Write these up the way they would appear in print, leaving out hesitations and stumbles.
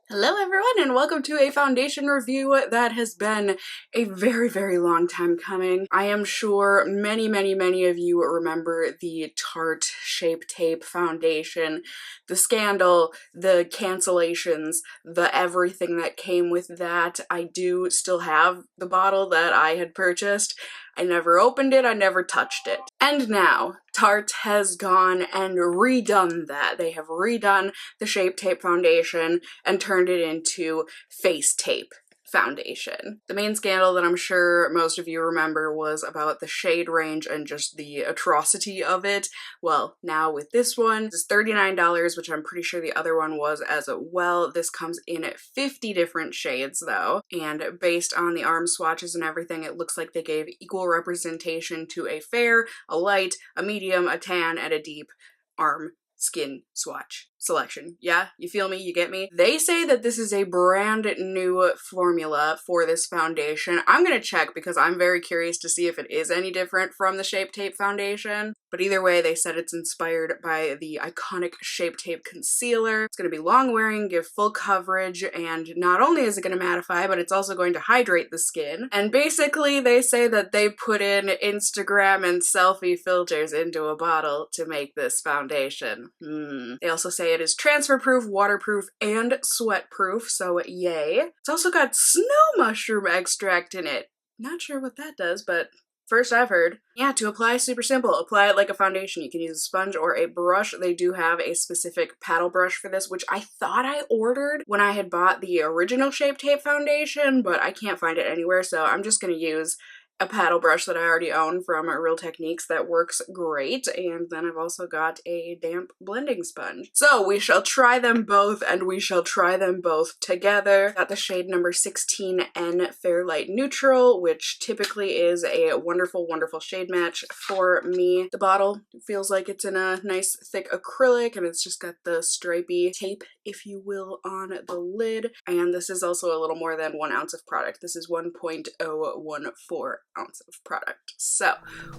Hello everyone and welcome to a foundation review that has been a very long time coming. I am sure many of you remember the Tarte Shape Tape foundation, the scandal, the cancellations, the everything that came with that. I do still have the bottle that I had purchased. I never opened it, I never touched it. And now, Tarte has gone and redone that. They have redone the Shape Tape foundation and turned it into Face Tape foundation. The main scandal that I'm sure most of you remember was about the shade range and just the atrocity of it. Well, now with this one, it's $39, which I'm pretty sure the other one was as well. This comes in 50 different shades though, and based on the arm swatches and everything, it looks like they gave equal representation to a fair, a light, a medium, a tan, and a deep arm skin swatch selection. Yeah, you feel me? You get me? They say that this is a brand new formula for this foundation. I'm gonna check because I'm very curious to see if it is any different from the Shape Tape foundation. But either way, they said it's inspired by the iconic Shape Tape concealer. It's gonna be long wearing, give full coverage, and not only is it gonna mattify, but it's also going to hydrate the skin. And basically, they say that they put in Instagram and selfie filters into a bottle to make this foundation. They also say it is transfer proof, waterproof, and sweat proof, so yay. It's also got snow mushroom extract in it. Not sure what that does, but first I've heard. Yeah, to apply, super simple. Apply it like a foundation. You can use a sponge or a brush. They do have a specific paddle brush for this, which I thought I ordered when I had bought the original Shape Tape foundation, but I can't find it anywhere, so I'm just gonna use a paddle brush that I already own from Real Techniques that works great, and then I've also got a damp blending sponge. So we shall try them both, and we shall try them both together. Got the shade number 16N Fair Light Neutral, which typically is a wonderful shade match for me. The bottle feels like it's in a nice thick acrylic, and it's just got the stripy tape, if you will, on the lid. And this is also a little more than 1 ounce of product. This is 1.014 ounce of product. So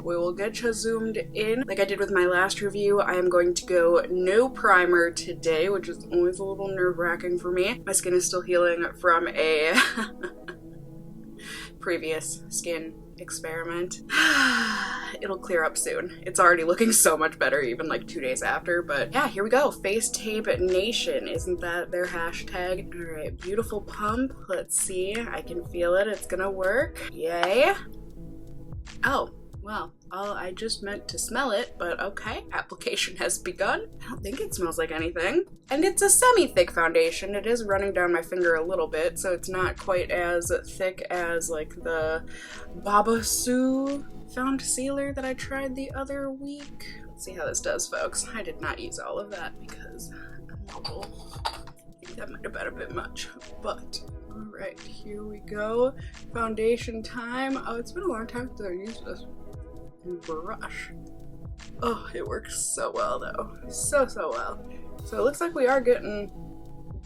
we will get you zoomed in. Like I did with my last review, I am going to go no primer today, which is always a little nerve-wracking for me. My skin is still healing from a previous skin experiment. It'll clear up soon. It's already looking so much better even like 2 days after, but yeah, here we go. Face Tape Nation, isn't that their hashtag? All right, beautiful pump. Let's see, I can feel it. It's gonna work. Yay. Oh, well, I just meant to smell it, but okay. Application has begun. I don't think it smells like anything. And it's a semi-thick foundation. It is running down my finger a little bit, so it's not quite as thick as like the Babasu concealer that I tried the other week. Let's see how this does, folks. I did not use all of that because I'm mobile. I think that might have been a bit much, but all right, here we go. Foundation time. Oh, it's been a long time since I used this brush. Oh, it works so well though. So well. So it looks like we are getting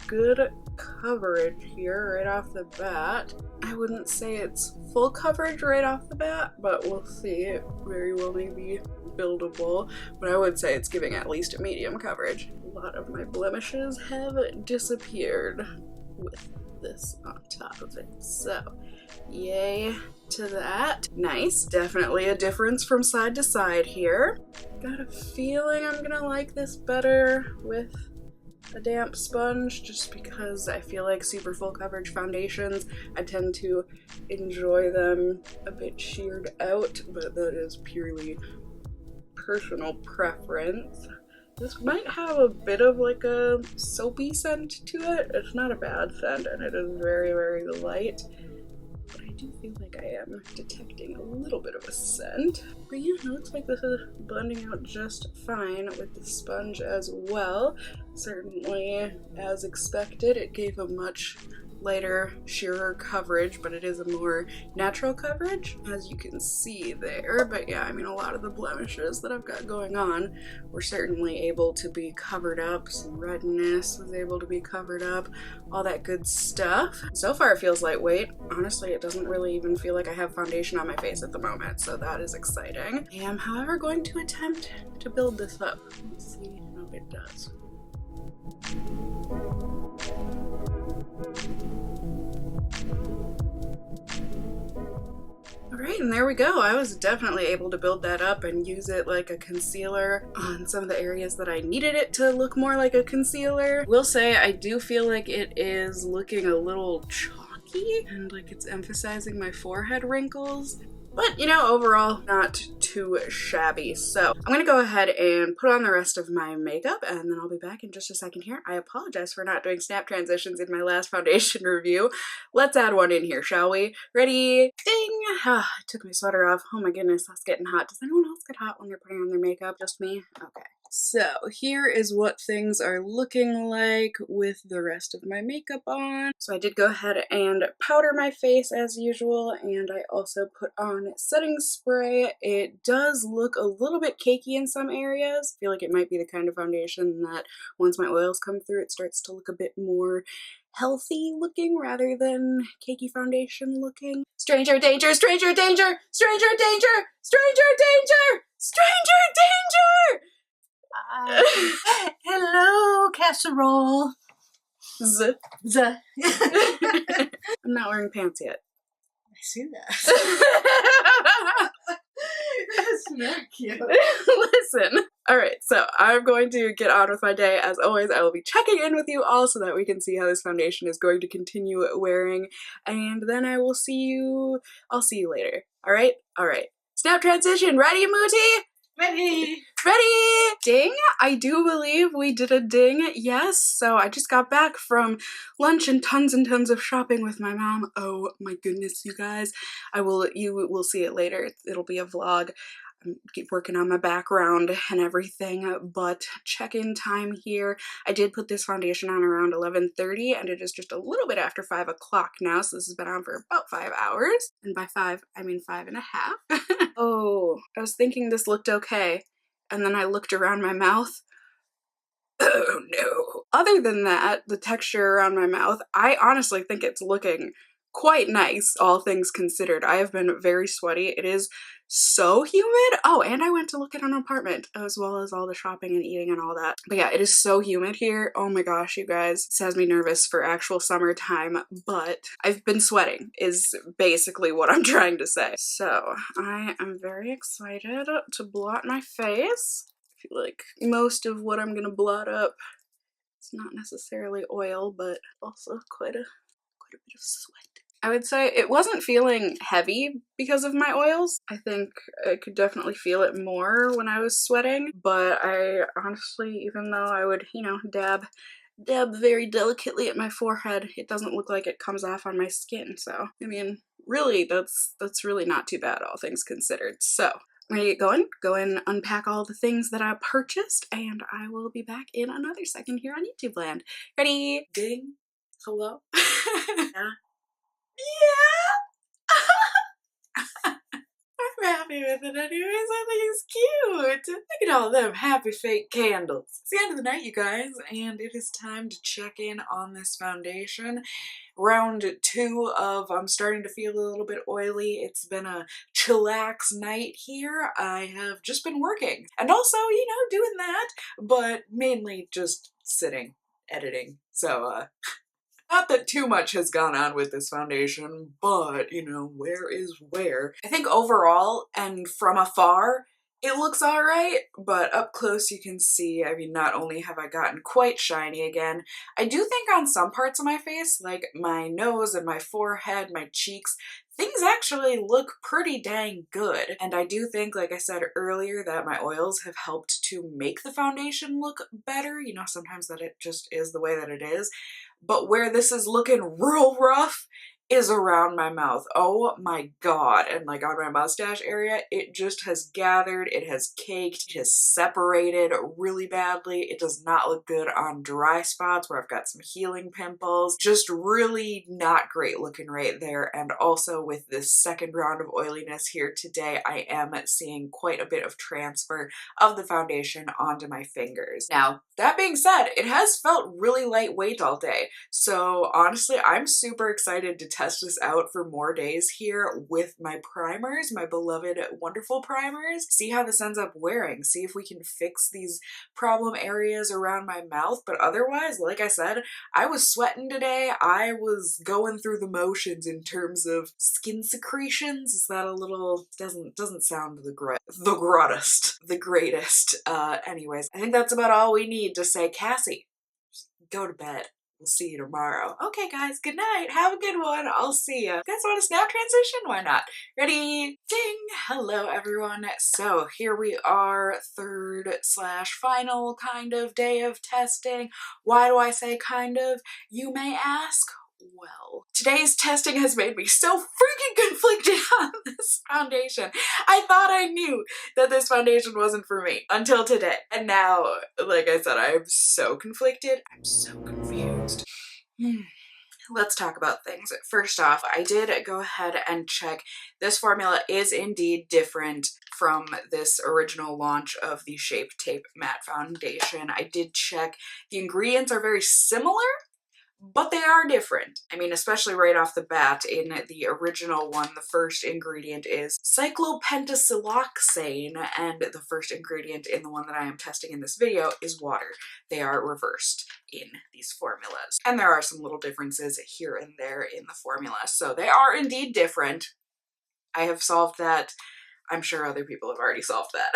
good coverage here right off the bat. I wouldn't say it's full coverage right off the bat, but we'll see. It very well may be buildable, but I would say it's giving at least a medium coverage. A lot of my blemishes have disappeared with this on top of it, so yay to that. Nice. Definitely a difference from side to side here. Got a feeling I'm gonna like this better with a damp sponge, just because I feel like super full coverage foundations, I tend to enjoy them a bit sheared out, but that is purely personal preference. This might have a bit of like a soapy scent to it. It's not a bad scent, and it is very light. But I do feel like I am detecting a little bit of a scent. But yeah, it looks like this is blending out just fine with the sponge as well. Certainly, as expected, it gave a much lighter, sheerer coverage, but it is a more natural coverage, as you can see there. But yeah, I mean, a lot of the blemishes that I've got going on were certainly able to be covered up. Some redness was able to be covered up, all that good stuff. So far it feels lightweight. Honestly, it doesn't really even feel like I have foundation on my face at the moment, so that is exciting. I am, however, going to attempt to build this up. Let's see how it does. Alright, and there we go. I was definitely able to build that up and use it like a concealer on some of the areas that I needed it to look more like a concealer. Will say I do feel like it is looking a little chalky and like it's emphasizing my forehead wrinkles. But, you know, overall, not too shabby. So I'm gonna go ahead and put on the rest of my makeup and then I'll be back in just a second here. I apologize for not doing snap transitions in my last foundation review. Let's add one in here, shall we? Ready? Ding! I took my sweater off. Oh my goodness, that's getting hot. Does anyone else get hot when they're putting on their makeup? Just me? Okay. So here is what things are looking like with the rest of my makeup on. So I did go ahead and powder my face as usual, and I also put on setting spray. It does look a little bit cakey in some areas. I feel like it might be the kind of foundation that once my oils come through, it starts to look a bit more healthy looking rather than cakey foundation looking. Stranger danger, stranger danger, stranger danger, stranger danger, stranger danger! Hello, casserole. Z. Z. I'm not wearing pants yet. I see that. That's not cute. Listen. Alright, so I'm going to get on with my day. As always, I will be checking in with you all so that we can see how this foundation is going to continue wearing. And then I will see you, I'll see you later. Alright? Alright. Snap transition. Ready, Mooty? Ready. Ready! Ding! I do believe we did a ding. Yes, so I just got back from lunch and tons of shopping with my mom. Oh my goodness, you guys. You will see it later. It'll be a vlog. I keep working on my background and everything, but check-in time here. I did put this foundation on around 11:30 and it is just a little bit after 5 o'clock now, so this has been on for about 5 hours. And by 5, I mean 5.5. Oh, I was thinking this looked okay, and then I looked around my mouth. Oh no. Other than that, the texture around my mouth, I honestly think it's looking quite nice, all things considered. I have been very sweaty. It is so humid. Oh, and I went to look at an apartment as well as all the shopping and eating and all that. But yeah, it is so humid here. Oh my gosh, you guys. This has me nervous for actual summertime, but I've been sweating is basically what I'm trying to say. So I am very excited to blot my face. I feel like most of what I'm gonna blot up, it's not necessarily oil, but also quite a bit of sweat. I would say it wasn't feeling heavy because of my oils. I think I could definitely feel it more when I was sweating, but I honestly, even though I would, you know, dab very delicately at my forehead, it doesn't look like it comes off on my skin. So, I mean, really, that's really not too bad, all things considered. So, I'm gonna get going, go and unpack all the things that I purchased, and I will be back in another second here on YouTube land. Ready? Ding. Hello. Yeah. I'm happy with it anyways. I think it's cute. Look at all them happy fake candles. It's the end of the night, you guys, and it is time to check in on this foundation. Round 2 of I'm starting to feel a little bit oily. It's been a chillax night here. I have just been working and also, you know, doing that, but mainly just sitting, editing. So, not that too much has gone on with this foundation, but, you know, where is where? I think overall, and from afar, it looks alright, but up close you can see, I mean, not only have I gotten quite shiny again, I do think on some parts of my face, like my nose and my forehead, my cheeks, things actually look pretty dang good. And I do think, like I said earlier, that my oils have helped to make the foundation look better. You know, sometimes that it just is the way that it is. But where this is looking real rough is around my mouth. Oh my god. And like on my mustache area, it just has gathered, it has caked, it has separated really badly. It does not look good on dry spots where I've got some healing pimples. Just really not great looking right there. And also with this second round of oiliness here today, I am seeing quite a bit of transfer of the foundation onto my fingers. Now, that being said, it has felt really lightweight all day. So honestly, I'm super excited to test this out for more days here with my primers, my beloved wonderful primers, see how this ends up wearing, see if we can fix these problem areas around my mouth. But otherwise, like I said, I was sweating today. I was going through the motions in terms of skin secretions. Is that a little, doesn't sound the greatest. Anyways, I think that's about all we need to say, Cassie, go to bed. We'll see you tomorrow. Okay, guys, good night. Have a good one. I'll see you. You guys want a snap transition? Why not? Ready? Ding! Hello, everyone. So here we are, third slash final kind of day of testing. Why do I say kind of, you may ask? Well, today's testing has made me so freaking conflicted on this foundation. I thought I knew that this foundation wasn't for me until today. And now, like I said, I'm so conflicted. I'm so confused. Let's talk about things. First off, I did go ahead and check. This formula is indeed different from this original launch of the Shape Tape Matte Foundation. I did check. The ingredients are very similar, but they are different. I mean, especially right off the bat, in the original one, the first ingredient is cyclopentasiloxane, and the first ingredient in the one that I am testing in this video is water. They are reversed in these formulas. And there are some little differences here and there in the formula, so they are indeed different. I have solved that. I'm sure other people have already solved that.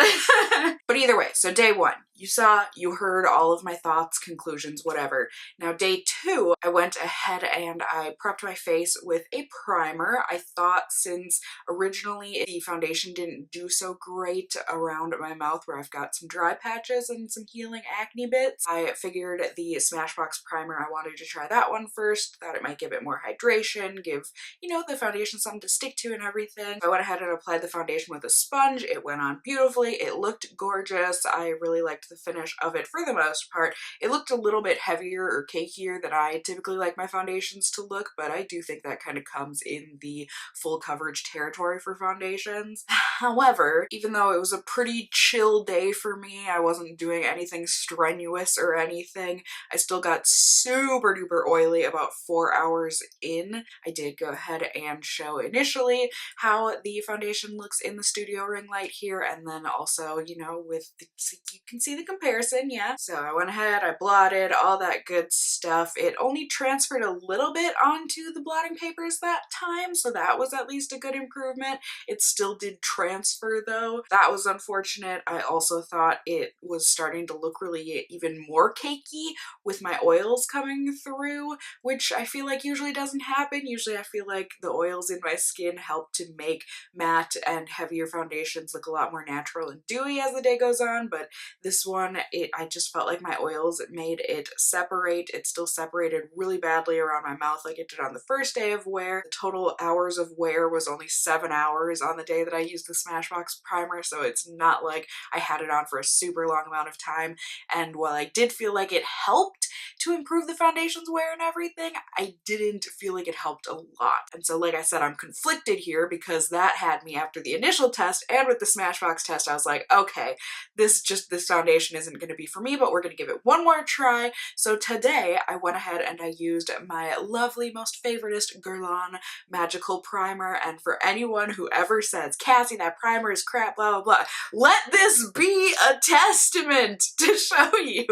But either way, so day one, you saw, you heard all of my thoughts, conclusions, whatever. Now day two, I went ahead and I prepped my face with a primer. I thought since originally the foundation didn't do so great around my mouth where I've got some dry patches and some healing acne bits, I figured the Smashbox primer, I wanted to try that one first. Thought it might give it more hydration, give, you know, the foundation something to stick to and everything. I went ahead and applied the foundation with a sponge. It went on beautifully. It looked gorgeous. I really liked the finish of it for the most part. It looked a little bit heavier or cakier than I typically like my foundations to look, but I do think that kind of comes in the full coverage territory for foundations. However, even though it was a pretty chill day for me, I wasn't doing anything strenuous or anything, I still got super duper oily about 4 hours in. I did go ahead and show initially how the foundation looks in the studio ring light here, and then also, you know, with the, so you can see the comparison, yeah. So I went ahead, I blotted, all that good stuff. It only transferred a little bit onto the blotting papers that time, so that was at least a good improvement. It still did transfer though. That was unfortunate. I also thought it was starting to look really even more cakey with my oils coming through, which I feel like usually doesn't happen. Usually I feel like the oils in my skin help to make matte and heavier foundations look a lot more natural and dewy as the day goes on, but this one, I just felt like my oils made it separate. It still separated really badly around my mouth like it did on the first day of wear. The total hours of wear was only 7 hours on the day that I used the Smashbox primer, so it's not like I had it on for a super long amount of time. And while I did feel like it helped to improve the foundation's wear and everything, I didn't feel like it helped a lot. And so like I said, I'm conflicted here because that had me after the initial test and with the Smashbox test, I was like, okay, this foundation isn't going to be for me, but we're going to give it one more try. So today I went ahead and I used my lovely, most favoritist Guerlain Magical Primer. And for anyone who ever says, Cassie, that primer is crap, blah, blah, blah, let this be a testament to show you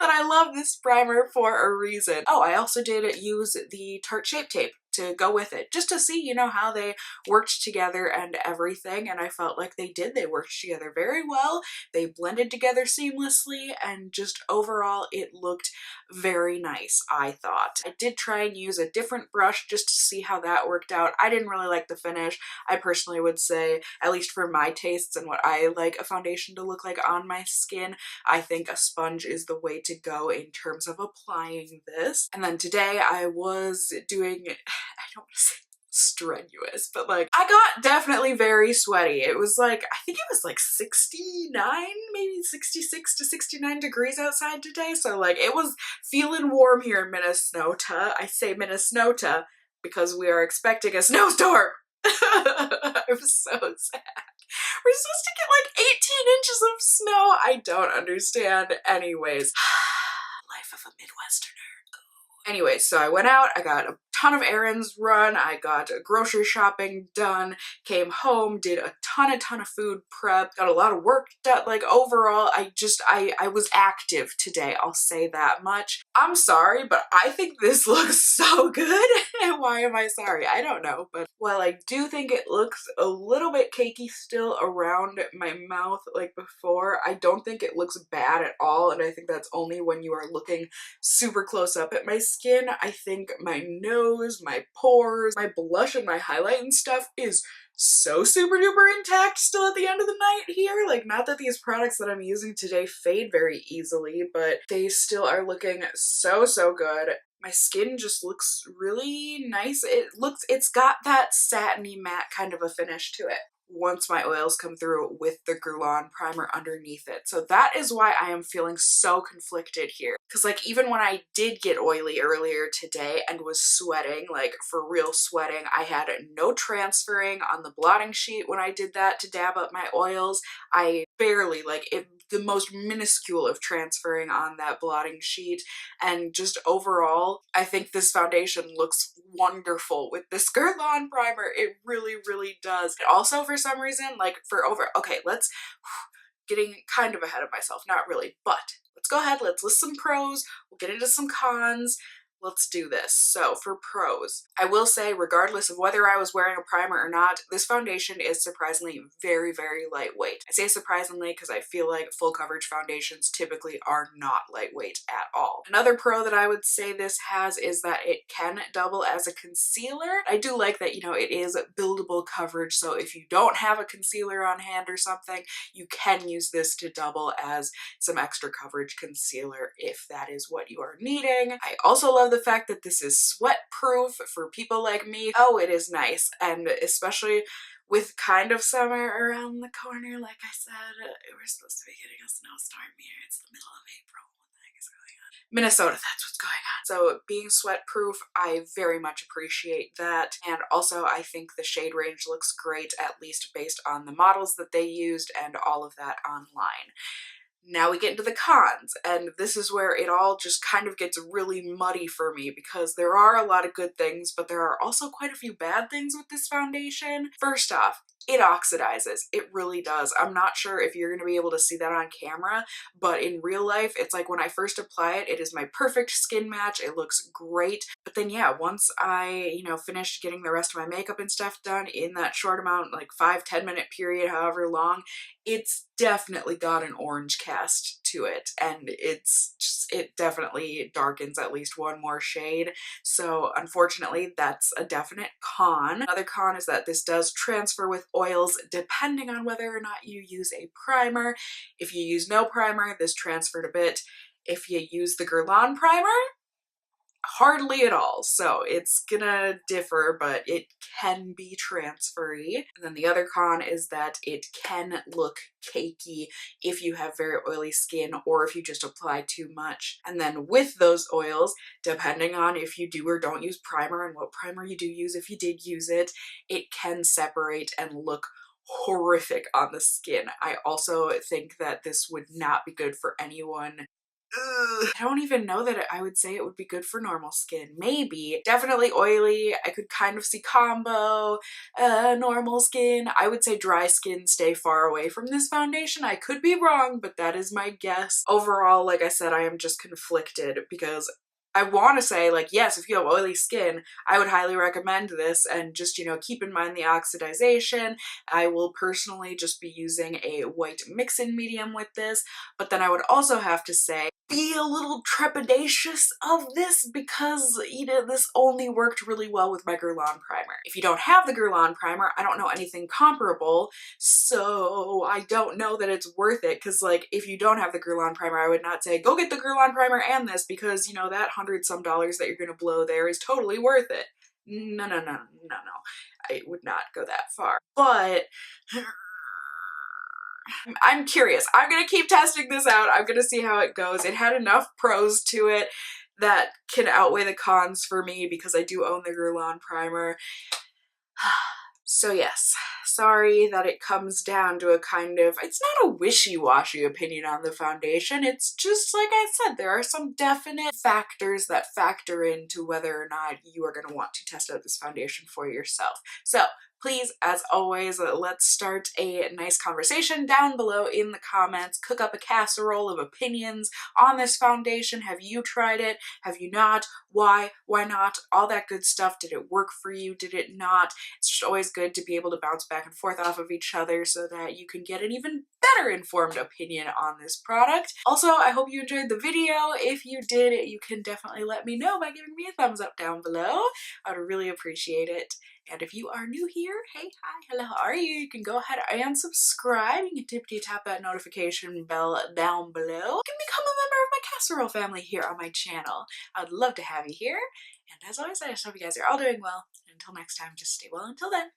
that I love this primer for a reason. Oh, I also did use the Tarte Shape Tape to go with it, just to see, you know, how they worked together and everything, and I felt like they did. They worked together very well, they blended together seamlessly, and just overall it looked very nice, I thought. I did try and use a different brush just to see how that worked out. I didn't really like the finish. I personally would say, at least for my tastes and what I like a foundation to look like on my skin, I think a sponge is the way to go in terms of applying this. And then today I was doing, I don't want to say strenuous, but like I got definitely very sweaty. It was like, I think it was like 69, maybe 66 to 69 degrees outside today. So like it was feeling warm here in Minnesota. I say Minnesota because we are expecting a snowstorm. I'm so sad. We're supposed to get like 18 inches of snow. I don't understand. Anyways, life of a Midwesterner. Anyways, so I went out, I got a ton of errands run. I got grocery shopping done, came home, did a ton of food prep, got a lot of work done. Like overall, I was active today, I'll say that much. I'm sorry, but I think this looks so good. And why am I sorry? I don't know. But while I do think it looks a little bit cakey still around my mouth like before, I don't think it looks bad at all. And I think that's only when you are looking super close up at my skin. I think my nose, my pores, my blush and my highlight and stuff is so super duper intact still at the end of the night here. Like, not that these products that I'm using today fade very easily, but they still are looking so good. My skin just looks really nice. It's got that satiny matte kind of a finish to it once my oils come through with the Guerlain primer underneath it. So that is why I am feeling so conflicted here. Because like even when I did get oily earlier today and was sweating, like for real sweating, I had no transferring on the blotting sheet when I did that to dab up my oils. I barely, like the most minuscule of transferring on that blotting sheet. And just overall, I think this foundation looks wonderful with this Guerlain primer. It really does. It also, for some reason, like okay, let's, getting kind of ahead of myself, not really, but let's go ahead, let's list some pros, we'll get into some cons. Let's do this. So for pros, I will say regardless of whether I was wearing a primer or not, this foundation is surprisingly very lightweight. I say surprisingly because I feel like full coverage foundations typically are not lightweight at all. Another pro that I would say this has is that it can double as a concealer. I do like that, you know, it is buildable coverage, so if you don't have a concealer on hand or something, you can use this to double as some extra coverage concealer if that is what you are needing. I also love the fact that this is sweat proof for people like me. Oh, it is nice. And especially with kind of summer around the corner, like I said, we're supposed to be getting a snowstorm here. It's the middle of April. What the heck is going on? Minnesota, that's what's going on. So being sweat proof, I very much appreciate that. And also I think the shade range looks great, at least based on the models that they used and all of that online. Now we get into the cons, and this is where it all just kind of gets really muddy for me because there are a lot of good things, but there are also quite a few bad things with this foundation. First off, it oxidizes. It really does. I'm not sure if you're going to be able to see that on camera, but in real life, it's like when I first apply it, it is my perfect skin match. It looks great. But then yeah, once I, you know, finished getting the rest of my makeup and stuff done in that short amount, like 5-10 minute period, however long, it's definitely got an orange cast to it, and it's just, it definitely darkens at least one more shade. So unfortunately, that's a definite con. Another con is that this does transfer with oils depending on whether or not you use a primer. If you use no primer, this transferred a bit. If you use the Guerlain primer, hardly at all. So it's gonna differ, but it can be transfery. And then the other con is that it can look cakey if you have very oily skin or if you just apply too much. And then with those oils, depending on if you do or don't use primer and what primer you do use, if you did use it, it can separate and look horrific on the skin. I also think that this would not be good for anyone. I don't even know that I would say it would be good for normal skin. Maybe. Definitely oily. I could kind of see combo. Normal skin. I would say dry skin, stay far away from this foundation. I could be wrong, but that is my guess. Overall, like I said, I am just conflicted because I want to say, like, yes, if you have oily skin, I would highly recommend this, and just, you know, keep in mind the oxidization. I will personally just be using a white mix-in medium with this, but then I would also have to say, be a little trepidatious of this because, you know, this only worked really well with my Guerlain primer. If you don't have the Guerlain primer, I don't know anything comparable, so I don't know that it's worth it, because, like, if you don't have the Guerlain primer, I would not say, go get the Guerlain primer and this, because, you know, that $100-some that you're gonna blow there is totally worth it. No. I would not go that far. But I'm curious. I'm gonna keep testing this out. I'm gonna see how it goes. It had enough pros to it that can outweigh the cons for me because I do own the Guerlain primer. So yes, sorry that it comes down to a kind of, it's not a wishy-washy opinion on the foundation. It's just like I said, there are some definite factors that factor into whether or not you are going to want to test out this foundation for yourself. So please, as always, let's start a nice conversation down below in the comments. Cook up a casserole of opinions on this foundation. Have you tried it? Have you not? Why? Why not? All that good stuff. Did it work for you? Did it not? It's just always good to be able to bounce back and forth off of each other so that you can get an even better informed opinion on this product. Also, I hope you enjoyed the video. If you did, you can definitely let me know by giving me a thumbs up down below. I would really appreciate it. And if you are new here, hey, hi, hello, how are you? You can go ahead and subscribe. You can tippity tap that notification bell down below. You can become a member of my casserole family here on my channel. I'd love to have you here. And as always, I just hope you guys are all doing well. And until next time, just stay well until then.